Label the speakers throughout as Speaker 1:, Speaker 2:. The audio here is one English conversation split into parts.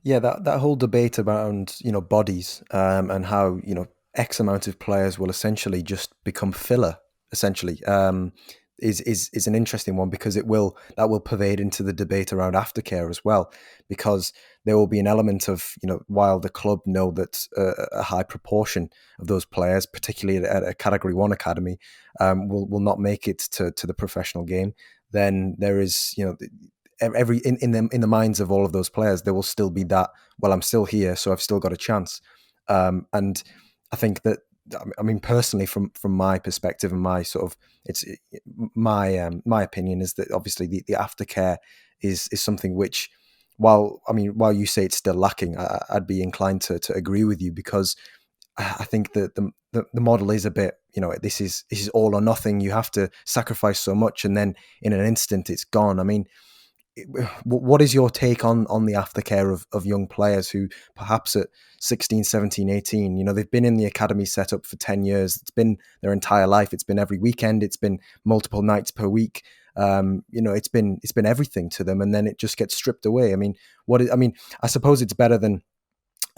Speaker 1: Yeah, that whole debate around, bodies, and how, X amount of players will essentially just become filler, essentially, is an interesting one, because that will pervade into the debate around aftercare as well, because there will be an element of, while the club know that a high proportion of those players, particularly at a Category 1 academy, will not make it to the professional game. Then there is, every in the minds of all of those players, there will still be that, well, I'm still here, so I've still got a chance. And I think that, I mean, personally, from my perspective and my sort of, it's my opinion is that obviously the aftercare is something which, while you say it's still lacking, I'd be inclined to agree with you, because I think that the model is a bit, this is all or nothing. You have to sacrifice so much, and then in an instant it's gone. I mean, what is your take on the aftercare of young players who perhaps at 16, 17, 18, they've been in the academy setup for 10 years. It's been their entire life. It's been every weekend. It's been multiple nights per week. It's been everything to them. And then it just gets stripped away. I mean, I suppose it's better than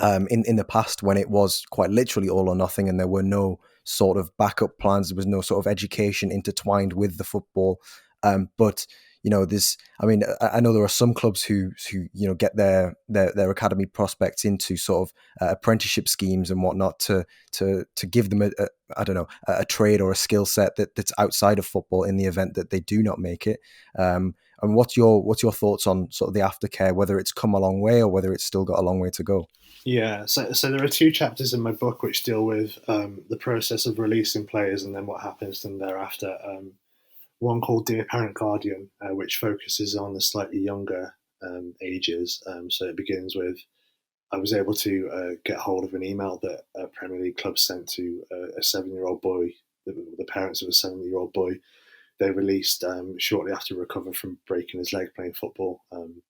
Speaker 1: in the past, when it was quite literally all or nothing, and there were no sort of backup plans. There was no sort of education intertwined with the football. But there's, I mean, I know there are some clubs who get their academy prospects into sort of apprenticeship schemes and whatnot to give them I don't know, a trade or a skill set that's outside of football in the event that they do not make it. And what's your thoughts on sort of the aftercare, whether it's come a long way or whether it's still got a long way to go?
Speaker 2: Yeah, so there are two chapters in my book which deal with the process of releasing players and then what happens to them thereafter. One called Dear Parent Guardian, which focuses on the slightly younger ages. So it begins with, I was able to get hold of an email that a Premier League club sent to a 7-year-old boy, the parents of a 7-year-old boy. They released shortly after recover from breaking his leg playing football. And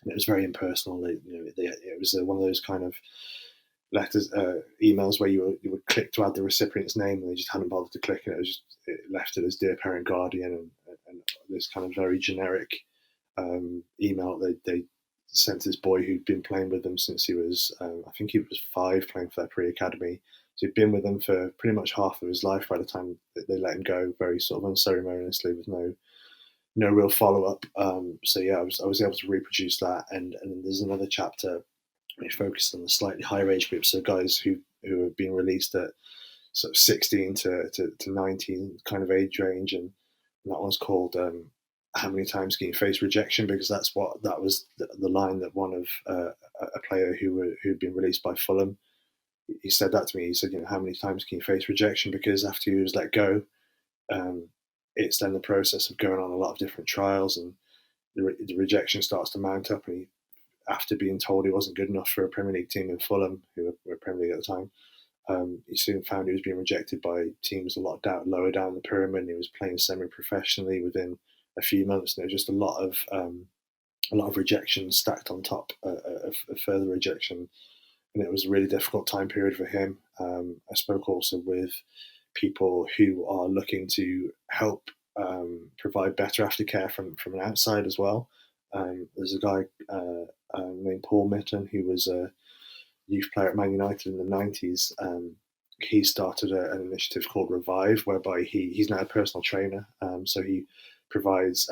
Speaker 2: it was very impersonal. It was one of those kind of letters, emails where you would click to add the recipient's name, and they just hadn't bothered to click, and it left it as Dear Parent Guardian, and this kind of very generic email they sent to this boy who'd been playing with them since he was, I think he was 5, playing for their pre-academy. So he'd been with them for pretty much half of his life by the time that they let him go, very sort of unceremoniously, with no real follow up. So yeah, I was able to reproduce that, and there's another chapter which focused on the slightly higher age group, so guys who have been released at sort of 16 to 19 kind of age range, and that one's called "How many times can you face rejection?" Because that was the line that one of a player who'd been released by Fulham, he said that to me. He said, how many times can you face rejection? Because after he was let go, um, it's then the process of going on a lot of different trials, and the rejection starts to mount up. And after being told he wasn't good enough for a Premier League team in Fulham, who were Premier League at the time, he soon found he was being rejected by teams a lot lower down the pyramid. And he was playing semi-professionally within a few months. And there was just a lot of rejection stacked on top of further rejection, and it was a really difficult time period for him. I spoke also with people who are looking to help provide better aftercare from an outside as well. There's a guy named Paul Mitten, who was a youth player at Man United in the 90s. He started an initiative called Revive, whereby he's now a personal trainer. So he provides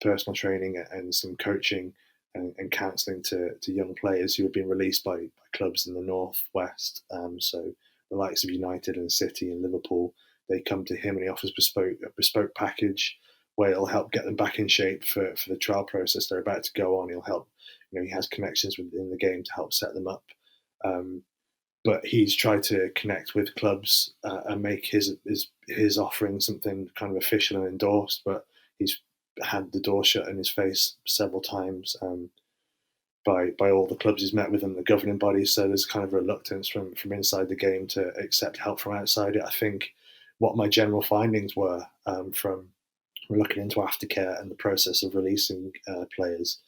Speaker 2: personal training and some coaching and counselling to young players who have been released by clubs in the northwest. So the likes of United and City and Liverpool, they come to him and he offers a bespoke package where it'll help get them back in shape for the trial process they're about to go on. He'll help, he has connections within the game to help set them up. Um, but he's tried to connect with clubs and make his offering something kind of official and endorsed. But he's had the door shut in his face several times by all the clubs he's met with and the governing bodies. So there's kind of reluctance from inside the game to accept help from outside it. I think what my general findings were from looking into aftercare and the process of releasing players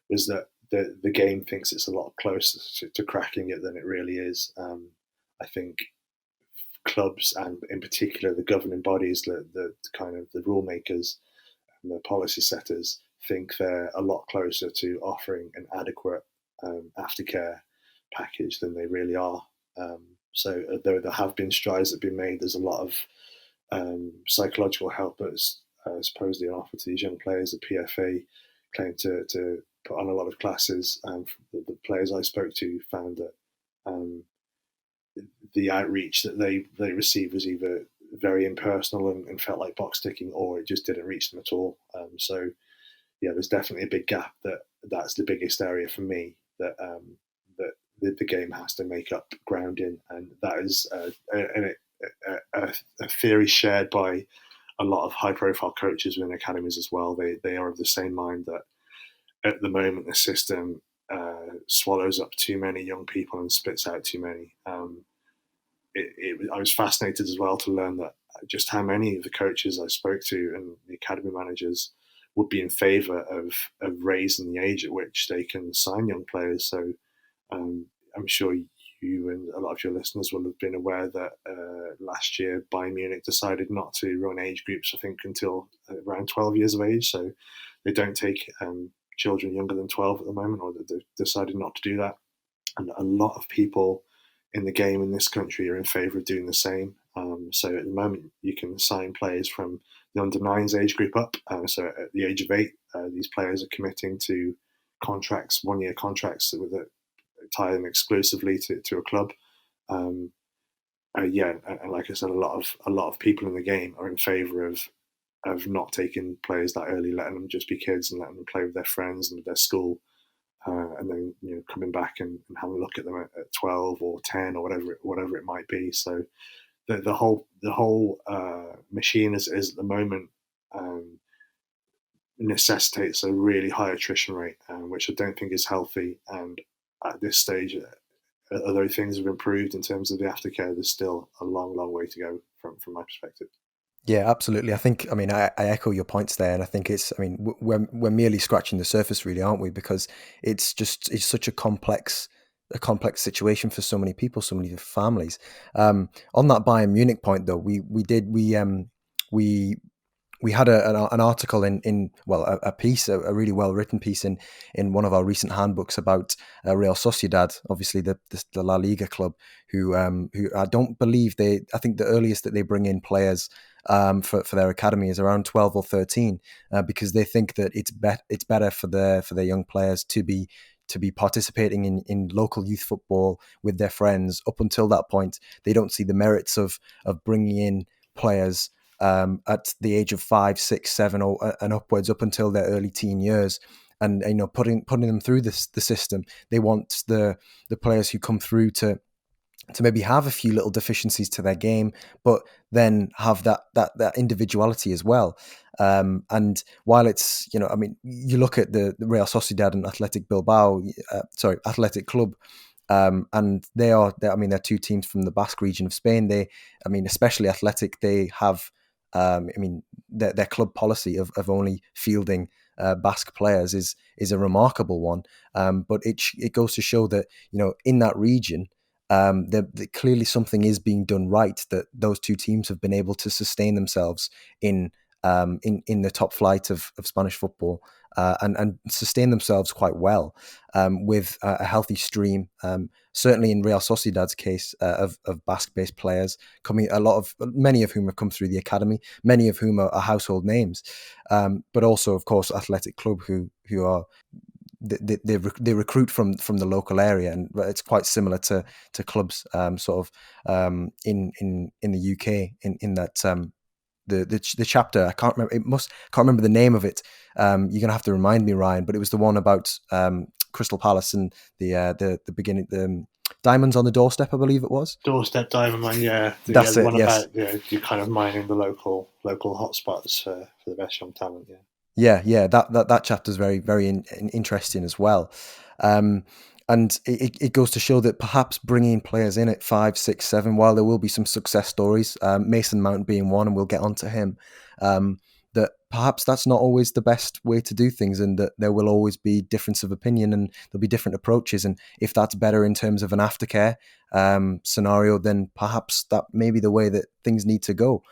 Speaker 2: was that the game thinks it's a lot closer to cracking it than it really is. I think clubs and in particular the governing bodies, the kind of the rule makers and the policy setters think they're a lot closer to offering an adequate aftercare package than they really are. So though there have been strides that have been made, there's a lot of psychological help that's supposedly on offer to these young players. The PFA claim to put on a lot of classes. The players I spoke to found that um, the outreach that they received was either very impersonal and felt like box ticking, or it just didn't reach them at all. So yeah, there's definitely a big gap. That's the biggest area for me that the game has to make up ground in, and that is a theory shared by a lot of high-profile coaches within academies as well. They are of the same mind that at the moment the system swallows up too many young people and spits out too many. I was fascinated as well to learn that just how many of the coaches I spoke to and the academy managers would be in favour of raising the age at which they can sign young players. So I'm sure you and a lot of your listeners will have been aware that last year Bayern Munich decided not to run age groups, I think, until around 12 years of age. So they don't take children younger than 12 at the moment, or they've decided not to do that. And a lot of people in the game in this country are in favour of doing the same. So at the moment, you can sign players from the under nines age group up. So at the age of 8, these players are committing to contracts, 1-year contracts with a tie them exclusively to a club. Yeah, and like I said, a lot of people in the game are in favour of not taking players that early, letting them just be kids and letting them play with their friends and with their school, and then coming back and having a look at them at 12 or 10 or whatever it might be. So the whole machine is at the moment necessitates a really high attrition rate, which I don't think is healthy. And at this stage, although things have improved in terms of the aftercare, there's still a long way to go from my perspective.
Speaker 1: Yeah, absolutely. I mean, I echo your points there, and I think I mean, we're merely scratching the surface, really, aren't we? Because it's such a complex situation for so many people, so many families. On that Bayern Munich point, though, we we had an article in well, a piece, a really well written piece in one of our recent handbooks about Real Sociedad, obviously the La Liga club, who I don't believe I think the earliest that they bring in players for their academy is around 12 or 13, because they think that it's better for their young players to be participating in local youth football with their friends. Up until that point, they don't see the merits of bringing in players at the age of 5, 6, 7, and upwards, up until their early teen years, and putting them through the system. They want the players who come through to maybe have a few little deficiencies to their game, but then have that individuality as well. And while it's, I mean, you look at the Real Sociedad and Athletic Bilbao, Athletic Club, and I mean, they're two teams from the Basque region of Spain. I mean, especially Athletic, they have, I mean, their club policy of only fielding Basque players is a remarkable one. But it goes to show that, in that region, that clearly something is being done right, that those two teams have been able to sustain themselves in the top flight of Spanish football, and sustain themselves quite well, with a healthy stream. Certainly in Real Sociedad's case, of Basque-based players coming, many of whom have come through the academy, many of whom are household names, but also, of course, Athletic Club, who are they recruit from the local area, and it's quite similar to clubs sort of in the UK, in that the chapter, I can't remember the name of it. You're gonna have to remind me, Ryan, but it was the one about Crystal Palace and the beginning, the Diamonds on the Doorstep, I believe it was.
Speaker 2: Doorstep Diamond Mine, yeah,
Speaker 1: That's
Speaker 2: the
Speaker 1: it.
Speaker 2: one
Speaker 1: Yes.
Speaker 2: about you kind of mining the local hotspots for the best young talent. Yeah.
Speaker 1: Yeah. That chapter is very, very interesting as well. And it goes to show that perhaps bringing players in at 5, 6, 7, while there will be some success stories, Mason Mount being one, and we'll get onto him, that perhaps that's not always the best way to do things, and that there will always be difference of opinion, and there'll be different approaches. And if that's better in terms of an aftercare scenario, then perhaps that may be the way that things need to go.